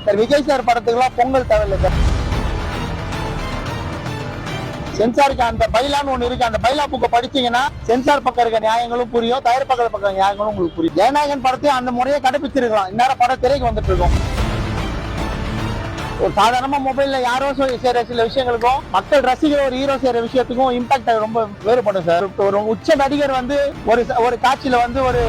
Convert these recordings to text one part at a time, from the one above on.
Sir Vijay sir படத்துக்குலாம் Pongal தேவையில்லை sir. சென்சாருக்கு அந்த பைலான்னு ஒண்ணு இருக்கு, அந்த பைலா புக்கை படிச்சீங்கன்னா சென்சார் பக்கம் இருக்க நியாயங்களும் புரியும், தயாரிப்பாளர் பக்கம் நியாயங்களும் உங்களுக்கு புரியும். ஜனநாயகன் படத்தையும் அந்த முறையை கடைபிடிச்சிருக்கலாம். இந்நேரம் படம் திரைக்கு வந்துட்டு இருக்கும். ஒரு சாதாரணமா மொபைல்ல யாரோ செய்யற சில விஷயங்களுக்கும் மக்கள் ரசிகர் ஒரு ஹீரோ செய்யற விஷயத்துக்கும் இம்பாக்ட் ரொம்ப வேறுபடும் சார். ஒரு உச்ச நடிகர் வந்து ஒரு காட்சியில வந்து ஒரு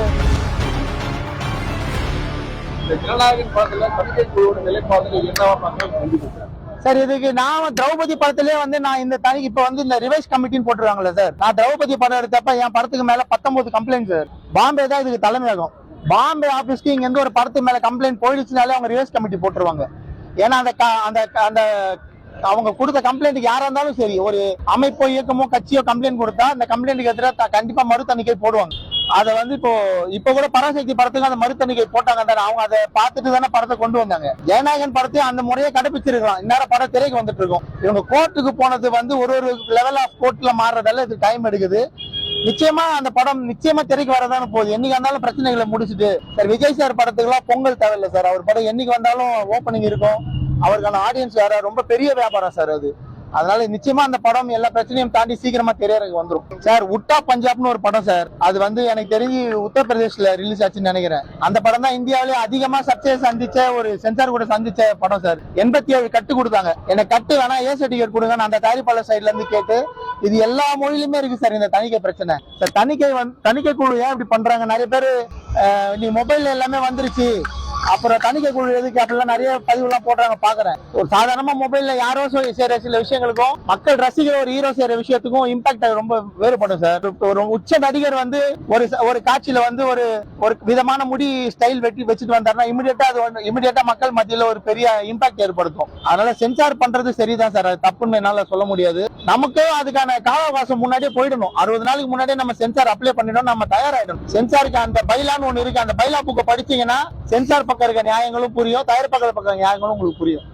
ஜனநாயகன் படத்துல தணிக்கை குழுவோட நிலைப்பாடு என்னவா பார்க்க சார். இதுக்கு நான் திரௌபதி படத்திலே வந்து நான் இந்த தனிக்கு இப்ப வந்து இந்த ரிவைஸ் கமிட்டின்னு போட்டுருவாங்கல்ல சார். நான் திரௌபதி படம் எடுத்தப்ப என் படத்துக்கு மேல 19 கம்ப்ளைண்ட் சார். பாம்பே தான் இதுக்கு தலைமையாகும். பாம்பே ஆபீஸ்க்கு இங்க இருந்து ஒரு படத்துக்கு மேல கம்ப்ளைண்ட் போயிடுச்சுனாலே அவங்க ரிவைஸ் கமிட்டி போட்டுருவாங்க. ஏன்னா அந்த அவங்க கொடுத்த கம்ப்ளைண்ட்டுக்கு யாரா இருந்தாலும் சரி, ஒரு அமைப்போ இயக்கமோ கட்சியோ கம்ப்ளைண்ட் கொடுத்தா அந்த கம்ப்ளைண்ட்டுக்கு எதிராக கண்டிப்பா மறு தணிக்கை போடுவாங்க. அதை வந்து இப்போ கூட பராசக்தி படத்துக்கு அந்த மறு தணிக்கை போட்டாங்க தானே, அவங்க அதை பார்த்துட்டு தானே படத்தை கொண்டு வந்தாங்க. ஜனநாயகன் படத்தையும் அந்த முறையை கடைபிடிச்சிருக்கலாம். இந்நேரம் படம் திரைக்கு வந்துட்டு இருக்கும். இவங்க கோர்ட்டுக்கு போனது வந்து ஒரு லெவல் ஆஃப் கோர்ட்ல மாறுறதால இது டைம் எடுக்குது. நிச்சயமா அந்த படம் நிச்சயமா திரைக்கு வரதானே போகுது. என்னைக்கு வந்தாலும் பிரச்சனைகளை முடிச்சுட்டு சார் விஜய் சார் படத்துக்குலாம் பொங்கல் தேவையில்லை சார். அவர் படம் என்னைக்கு வந்தாலும் ஓப்பனிங் இருக்கும். அவருக்கான ஆடியன்ஸ் வேற ரொம்ப பெரிய வியாபாரம் சார் அது. அதனால நிச்சயமா அந்த படம் எல்லா பிரச்சனையும் தாண்டி சீக்கிரமா திரையரங்கு வந்துடும் சார். உட்டா பஞ்சாப்னு ஒரு படம் சார். அது வந்து எனக்கு தெரிஞ்சு உத்தரப்பிரதேஷ்ல ரிலீஸ் ஆச்சுன்னு நினைக்கிறேன். அந்த படம் தான் இந்தியாவிலே அதிகமா சர்ச்சையை சந்திச்ச ஒரு சென்சார் கூட சந்திச்ச படம் சார். 87 கட்டு கொடுத்தாங்க. எனக்கு கட்டு வேணா ஏ சர்டிபிகேட் கொடுங்க, அந்த தயாரிப்பாளர் சைட்ல இருந்து கேட்டு. இது எல்லா மொழியிலுமே இருக்கு சார் இந்த தணிக்கை பிரச்சனை சார். தணிக்கை குழு ஏன் இப்படி பண்றாங்க? நிறைய பேரு நீ மொபைல்ல எல்லாமே வந்துருச்சு, அப்புறம் தணிக்கை குழு எதுக்கு அப்படிலாம் நிறைய பதிவுலாம் போடுறாங்க பாக்குறேன். ஒரு சாதாரணமா மொபைல்ல யாரோ செய்யற சில விஷயங்களுக்கும் மக்கள் ரசிகர் ஒரு ஹீரோ செய்யற விஷயத்துக்கும் இம்பாக்ட் ரொம்ப வேறுபடும் சார். ஒரு உச்ச நடிகர் வந்து ஒரு காட்சியில வந்து ஒரு விதமான முடி ஸ்டைல் வச்சுட்டு வந்தாருன்னா இமிடியேட்டா மக்கள் மத்தியில ஒரு பெரிய இம்பாக்ட் ஏற்படுத்தும். அதனால சென்சார் பண்றது சரிதான் சார், அது தப்புன்னு என்னால சொல்ல முடியாது. நமக்கு அதுக்கான கால அவகாசம் முன்னாடியே போயிடணும். 60 நாளுக்கு முன்னாடியே நம்ம சென்சார் அப்ளை பண்ணிடணும், நம்ம தயாராயிடணும். சென்சாருக்கு அந்த பைலான்னு ஒண்ணு இருக்கு, அந்த பைலா புக்கை படிச்சீங்கன்னா சென்சார் பக்கம் இருக்க நியாயங்களும் புரியும், தயாரிப்பாளர் பக்கம் நியாயங்களும் உங்களுக்கு புரியும்.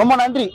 ரொம்ப நன்றி.